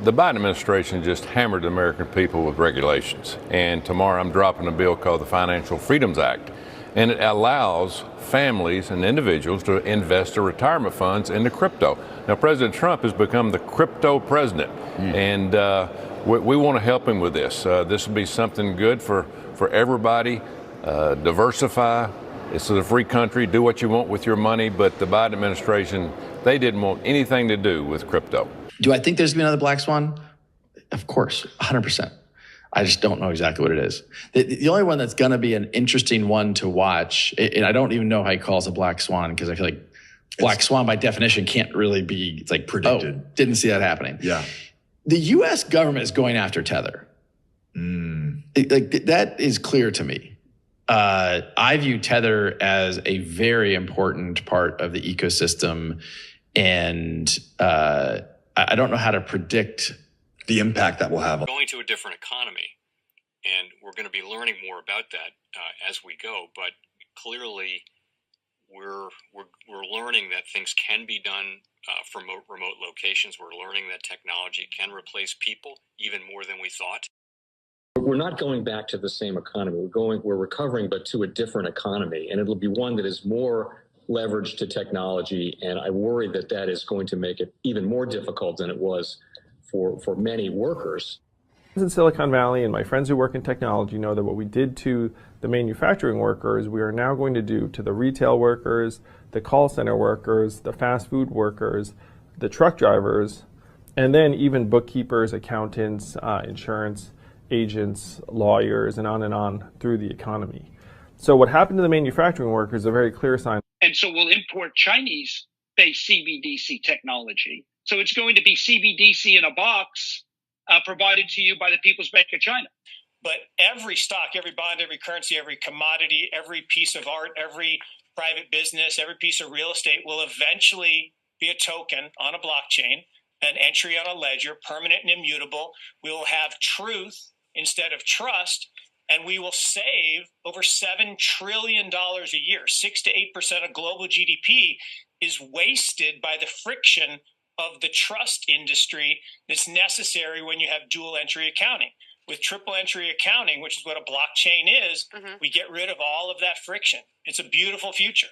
The Biden administration just hammered the American people with regulations. And tomorrow I'm dropping a bill called the Financial Freedoms Act. And it allows families and individuals to invest their retirement funds into crypto. Now, President Trump has become the crypto president. And we want to help him with this. This will be something good for everybody. Diversify. It's a free country. Do what you want with your money. But the Biden administration, they didn't want anything to do with crypto. Do I think there's going to be another black swan? Of course, 100%. I just don't know exactly what it is. The only one that's going to be an interesting one to watch, and I don't even know how he calls a black swan, because I feel like black swan by definition can't really be, it's like predicted. Oh, didn't see that happening. Yeah. The U.S. government is going after Tether. That is clear to me. I view Tether as a very important part of the ecosystem, and I don't know how to predict the impact that will have. Going to a different economy, and we're going to be learning more about that as we go. But clearly, we're learning that things can be done from remote locations. We're learning that technology can replace people even more than we thought. We're not going back to the same economy. We're recovering, but to a different economy, and it'll be one that is more leveraged to technology. And I worry that that is going to make it even more difficult than it was for many workers. In Silicon Valley, and my friends who work in technology know that what we did to the manufacturing workers, we are now going to do to the retail workers, the call center workers, the fast food workers, the truck drivers, and then even bookkeepers, accountants, insurance agents, lawyers, and on through the economy. So what happened to the manufacturing workers is a very clear sign. And so we'll import Chinese-based CBDC technology. So it's going to be CBDC in a box provided to you by the People's Bank of China. But every stock, every bond, every currency, every commodity, every piece of art, every private business, every piece of real estate will eventually be a token on a blockchain, an entry on a ledger, permanent and immutable. We will have truth instead of trust, and we will save over $7 trillion a year. 6 to 8% of global GDP is wasted by the friction of the trust industry that's necessary when you have dual entry accounting. With triple entry accounting, which is what a blockchain is, we get rid of all of that friction. It's a beautiful future.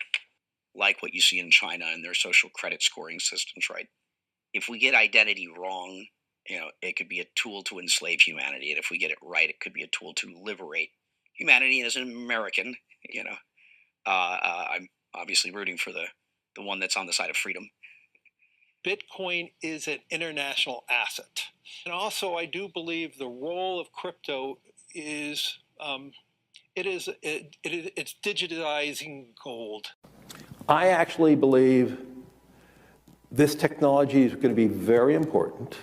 Like what you see in China and their social credit scoring systems, right? If we get identity wrong, it could be a tool to enslave humanity. And if we get it right, it could be a tool to liberate humanity. And as an American, I'm obviously rooting for the one that's on the side of freedom. Bitcoin is an international asset. And also, I do believe the role of crypto is, it's digitizing gold. I actually believe this technology is going to be very important.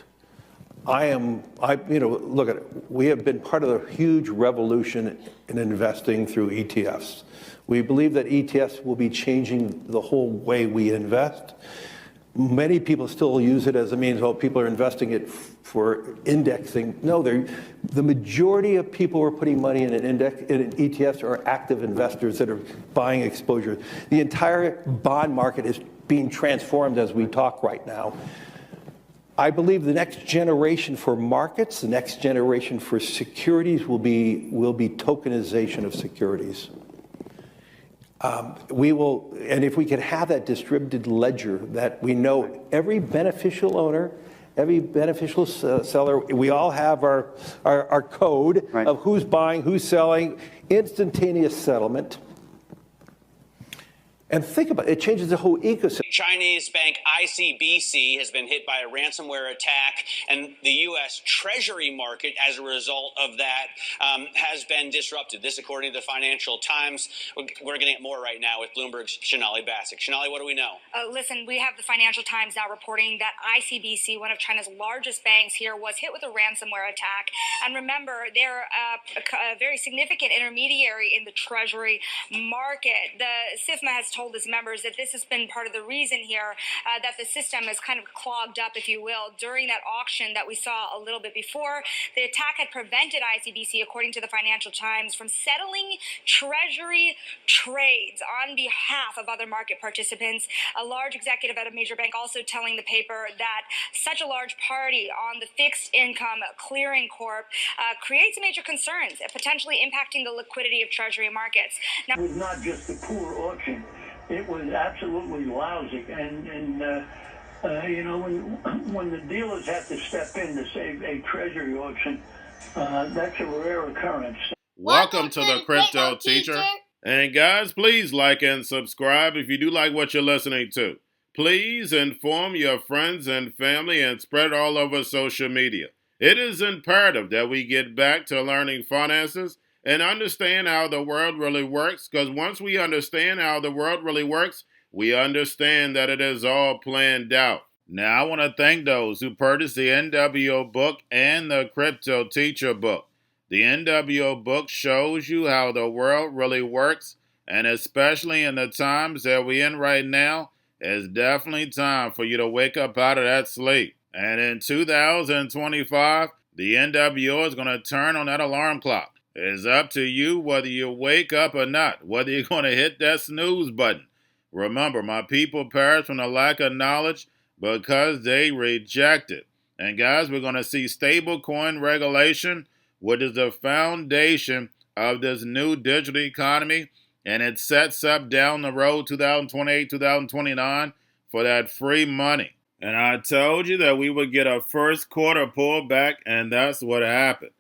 Look at it. We have been part of a huge revolution in investing through ETFs. We believe that ETFs will be changing the whole way we invest. Many people still use it as a means, people are investing it for indexing. No, the majority of people who are putting money in in ETFs are active investors that are buying exposure. The entire bond market is being transformed as we talk right now. I believe the next generation for markets, the next generation for securities will be tokenization of securities. And if we can have that distributed ledger that we know every beneficial owner, every beneficial seller, we all have our code of who's buying, who's selling, instantaneous settlement. And think about it, it changes the whole ecosystem. Chinese bank ICBC has been hit by a ransomware attack, and the U.S. Treasury market, as a result of that, has been disrupted. This, according to the Financial Times. We're getting it more right now with Bloomberg's Shonali Basak. Shonali, what do we know? Listen, we have the Financial Times now reporting that ICBC, one of China's largest banks here, was hit with a ransomware attack. And remember, they're a very significant intermediary in the Treasury market. The SIFMA has told told his members that this has been part of the reason here that the system is kind of clogged up, if you will. During that auction that we saw a little bit before, the attack had prevented ICBC, according to the Financial Times, from settling Treasury trades on behalf of other market participants. A large executive at a major bank also telling the paper that such a large party on the fixed income clearing corp creates major concerns, potentially impacting the liquidity of Treasury markets. Now, it was not just a poor auction; it was absolutely lousy. And you know, when the dealers have to step in to save a Treasury auction, that's a rare occurrence. Welcome to the Crypto Teacher. And guys, please like and subscribe if you do like what you're listening to. Please inform your friends and family and spread it all over social media. It is imperative that we get back to learning finances and understand how the world really works, because once we understand how the world really works, we understand that it is all planned out. Now, I want to thank those who purchased the NWO book and the Crypto Teacher book. The NWO book shows you how the world really works, and especially in the times that we're in right now, it's definitely time for you to wake up out of that sleep. And in 2025, the NWO is going to turn on that alarm clock. It's up to you whether you wake up or not, whether you're going to hit that snooze button. Remember, my people perish from the lack of knowledge because they reject it. And guys, we're going to see stablecoin regulation, which is the foundation of this new digital economy, and it sets up down the road 2028, 2029 for that free money. And I told you that we would get a first quarter pullback, and that's what happened.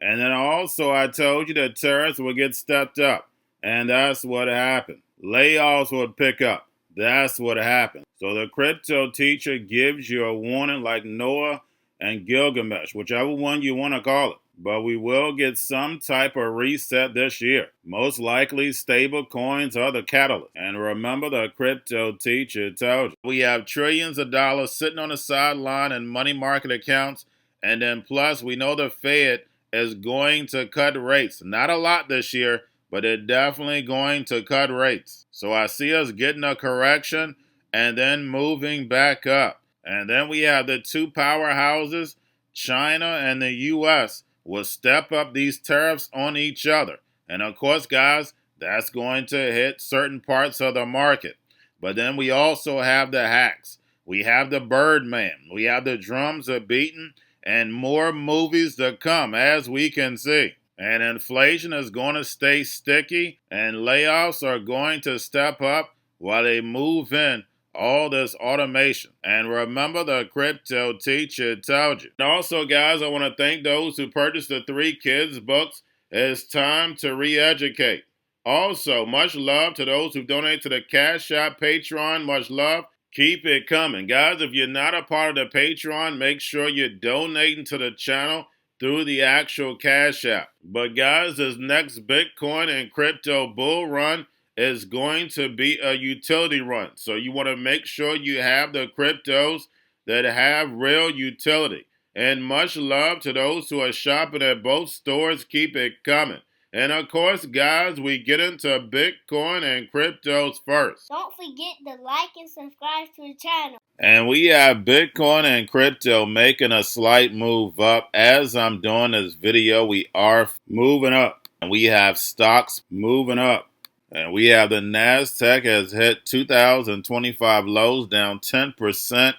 And then also I told you that tariffs would get stepped up, and that's what happened. Layoffs would pick up. That's what happened. So the Crypto Teacher gives you a warning like Noah and Gilgamesh, whichever one you want to call it. But we will get some type of reset this year. Most likely stable coins are the catalyst. And remember, the Crypto Teacher told you. We have trillions of dollars sitting on the sideline in money market accounts. And then plus, we know the Fed is going to cut rates. Not a lot this year, but they're definitely going to cut rates. So I see us getting a correction and then moving back up. And then we have the two powerhouses, China and the U.S., will step up these tariffs on each other. And of course, guys, that's going to hit certain parts of the market. But then we also have the hacks. We have the Birdman. We have the drums are beaten and more movies to come, as we can see. And inflation is going to stay sticky and layoffs are going to step up while they move in all this automation. And remember, the Crypto Teacher told you. And also, guys, I want to thank those who purchased the 3 kids books. It's time to re-educate. Also, much love to those who donate to the Cash App, Patreon. Much love. Keep it coming. Guys, if you're not a part of the Patreon, make sure you're donating to the channel through the actual Cash App. But guys, this next Bitcoin and crypto bull run is going to be a utility run. So you want to make sure you have the cryptos that have real utility. And much love to those who are shopping at both stores. Keep it coming. And of course, guys, we get into Bitcoin and cryptos first. Don't forget to like and subscribe to the channel. And we have Bitcoin and crypto making a slight move up. As I'm doing this video, we are moving up. And we have stocks moving up. And we have the NASDAQ has hit 2025 lows, down 10%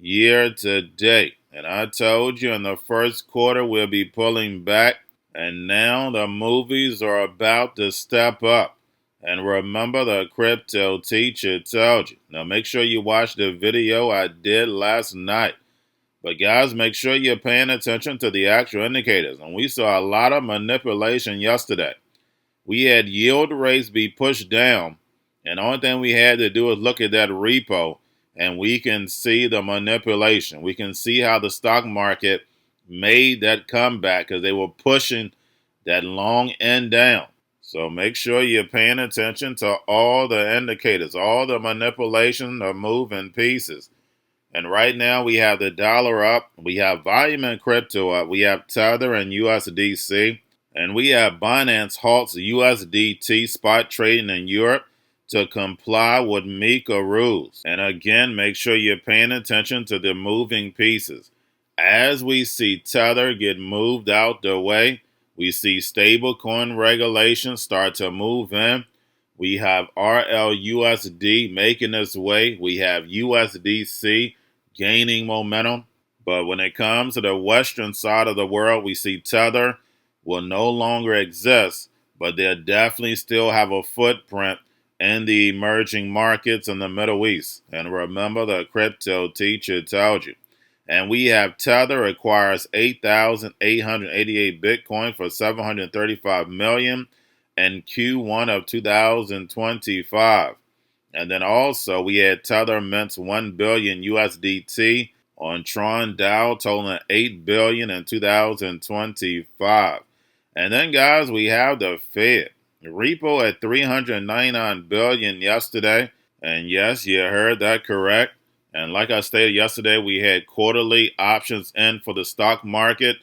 year to date. And I told you in the first quarter we'll be pulling back. And now the movies are about to step up. And remember, the Crypto Teacher told you. Now make sure you watch the video I did last night. But guys, make sure you're paying attention to the actual indicators. And we saw a lot of manipulation yesterday. We had yield rates be pushed down, and the only thing we had to do is look at that repo, and we can see the manipulation. We can see how the stock market made that comeback because they were pushing that long end down. So make sure you're paying attention to all the indicators, all the manipulation, the moving pieces. And right now we have the dollar up, we have volume in crypto up, we have Tether and USDC. And we have Binance halts USDT spot trading in Europe to comply with MiCA rules. And again, make sure you're paying attention to the moving pieces. As we see Tether get moved out the way, we see stablecoin regulations start to move in. We have RLUSD making its way. We have USDC gaining momentum. But when it comes to the western side of the world, we see Tether will no longer exist, but they'll definitely still have a footprint in the emerging markets in the Middle East. And remember, the crypto teacher told you. And we have Tether acquires 8,888 Bitcoin for $735 million in Q1 of 2025. And then also we had Tether mints 1 billion USDT on Tron DAO, totaling 8 billion in 2025. And then guys, we have the Fed. Repo at 399 billion yesterday. And yes, you heard that correct. And like I stated yesterday, we had quarterly options in for the stock market,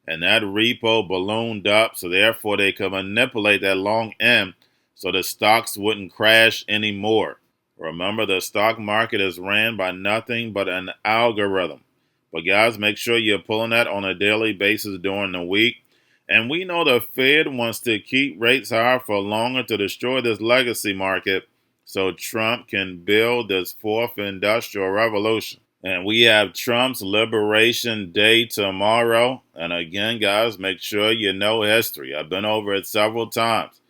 and that repo ballooned up, so therefore they could manipulate that long end so the stocks wouldn't crash anymore. Remember, the stock market is ran by nothing but an algorithm. But guys, make sure you're pulling that on a daily basis during the week. And we know the Fed wants to keep rates higher for longer to destroy this legacy market, so Trump can build this fourth industrial revolution. And we have Trump's Liberation Day tomorrow. And again, guys, make sure you know history. I've been over it several times.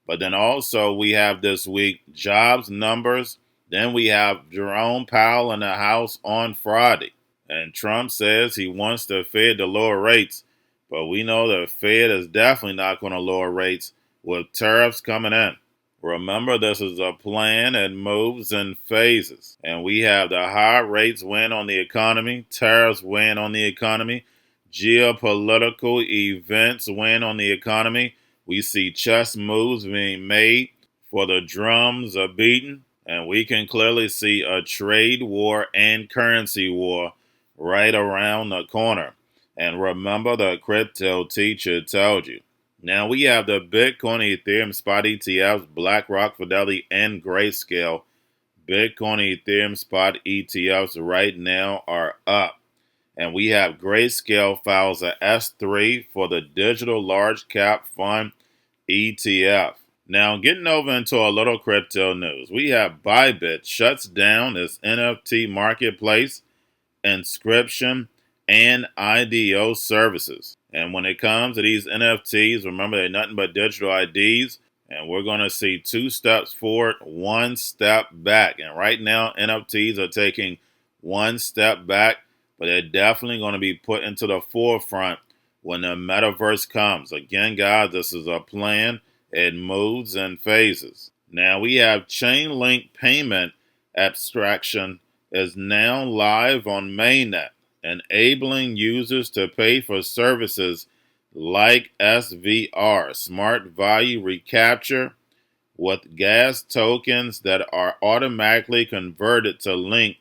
But then also we have this week jobs numbers. Then we have Jerome Powell in the House on Friday. And Trump says he wants the Fed to lower rates. But we know the Fed is definitely not going to lower rates with tariffs coming in. Remember, this is a plan and moves in phases. And we have the high rates weighing on the economy, tariffs weighing on the economy, geopolitical events weighing on the economy. We see chess moves being made for the drums are beaten. And we can clearly see a trade war and currency war right around the corner. And remember, the crypto teacher told you. Now we have the Bitcoin, Ethereum spot ETFs, BlackRock, Fidelity, and Grayscale. Bitcoin, Ethereum spot ETFs right now are up. And we have Grayscale files a S3 for the Digital Large Cap Fund ETF. Now getting over into a little crypto news. We have Bybit shuts down its NFT marketplace, Inscription, and IDO services. And when it comes to these NFTs, remember they're nothing but digital IDs. And we're going to see 2 steps forward, 1 step back. And right now, NFTs are taking 1 step back, but they're definitely going to be put into the forefront when the metaverse comes. Again, guys, this is a plan. It moves in phases. Now we have Chainlink payment abstraction is now live on mainnet, enabling users to pay for services like SVR, Smart Value Recapture, with gas tokens that are automatically converted to Link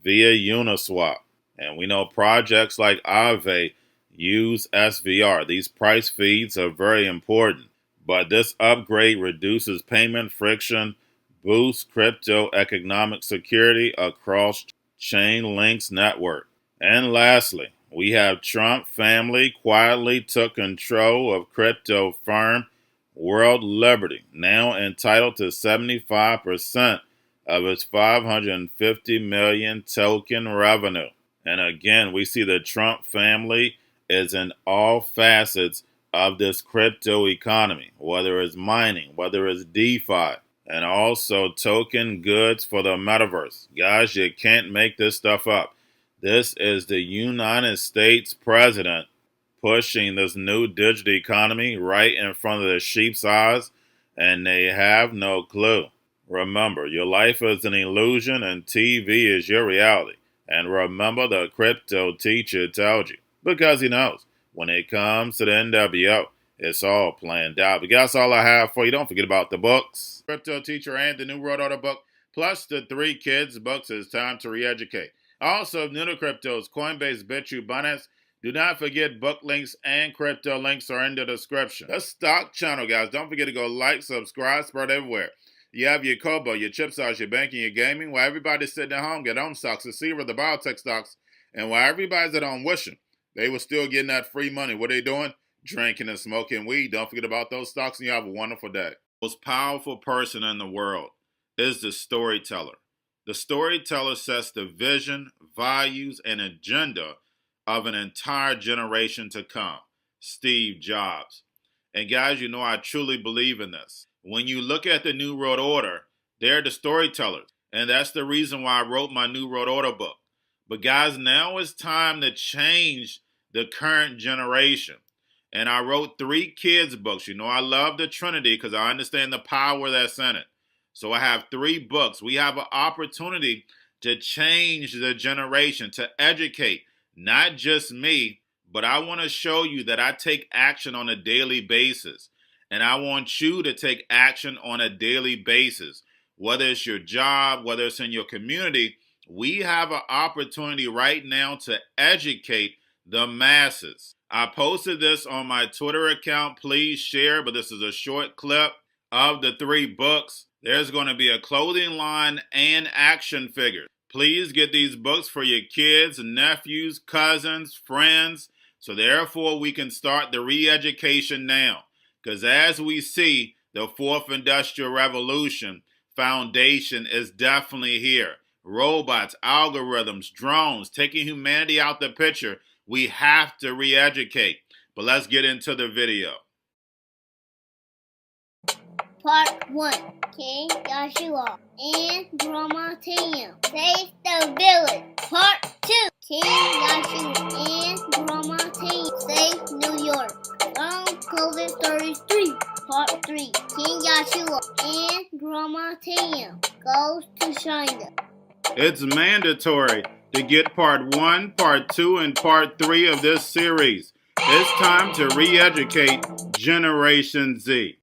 via Uniswap. And we know projects like Aave use SVR. These price feeds are very important. But this upgrade reduces payment friction, boosts crypto economic security across Chainlink's network. And lastly, we have Trump family quietly took control of crypto firm World Liberty, now entitled to 75% of its 550 million token revenue. And again, we see the Trump family is in all facets of this crypto economy, whether it's mining, whether it's DeFi, and also token goods for the metaverse. Guys, you can't make this stuff up. This is the United States president pushing this new digital economy right in front of the sheep's eyes, and they have no clue. Remember, your life is an illusion and TV is your reality. And remember, the crypto teacher told you, because he knows when it comes to the NWO, it's all planned out. But that's all I have for you. Don't forget about the books. Crypto Teacher and the New World Order book, plus the 3 kids books. It's time to re-educate. Also, new to cryptos, Coinbase, Bitrue, Binance. Do not forget book links and crypto links are in the description. The stock channel, guys. Don't forget to go like, subscribe, spread everywhere. You have your Kobo, your chip stocks, your banking, your gaming. While everybody's sitting at home, get on stocks, the Seaver, the biotech stocks. And while everybody's at home wishing, they were still getting that free money. What are they doing? Drinking and smoking weed. Don't forget about those stocks, and you have a wonderful day. The most powerful person in the world is the storyteller. The storyteller sets the vision, values, and agenda of an entire generation to come. Steve Jobs. And guys, you know I truly believe in this. When you look at the New World Order, they're the storytellers. And that's the reason why I wrote my New World Order book. But guys, now it's time to change the current generation. And I wrote 3 kids' books. You know, I love the Trinity because I understand the power that's in it. So I have 3 books. We have an opportunity to change the generation, to educate, not just me, but I want to show you that I take action on a daily basis. And I want you to take action on a daily basis. Whether it's your job, whether it's in your community, we have an opportunity right now to educate the masses. I posted this on my Twitter account. Please share, but this is a short clip of the 3 books. There's going to be a clothing line and action figures. Please get these books for your kids, nephews, cousins, friends, so therefore we can start the re-education now. Because as we see, the 4th Industrial Revolution foundation is definitely here. Robots, algorithms, drones, taking humanity out the picture. We have to re-educate. But let's get into the video. Part 1. King Joshua and Grandma Tam save the village. Part 2. King Joshua and Grandma Tam save New York from COVID-33. Part 3. King Joshua and Grandma Tam goes to China. It's mandatory to get part 1, part 2, and part 3 of this series. It's time to re-educate Generation Z.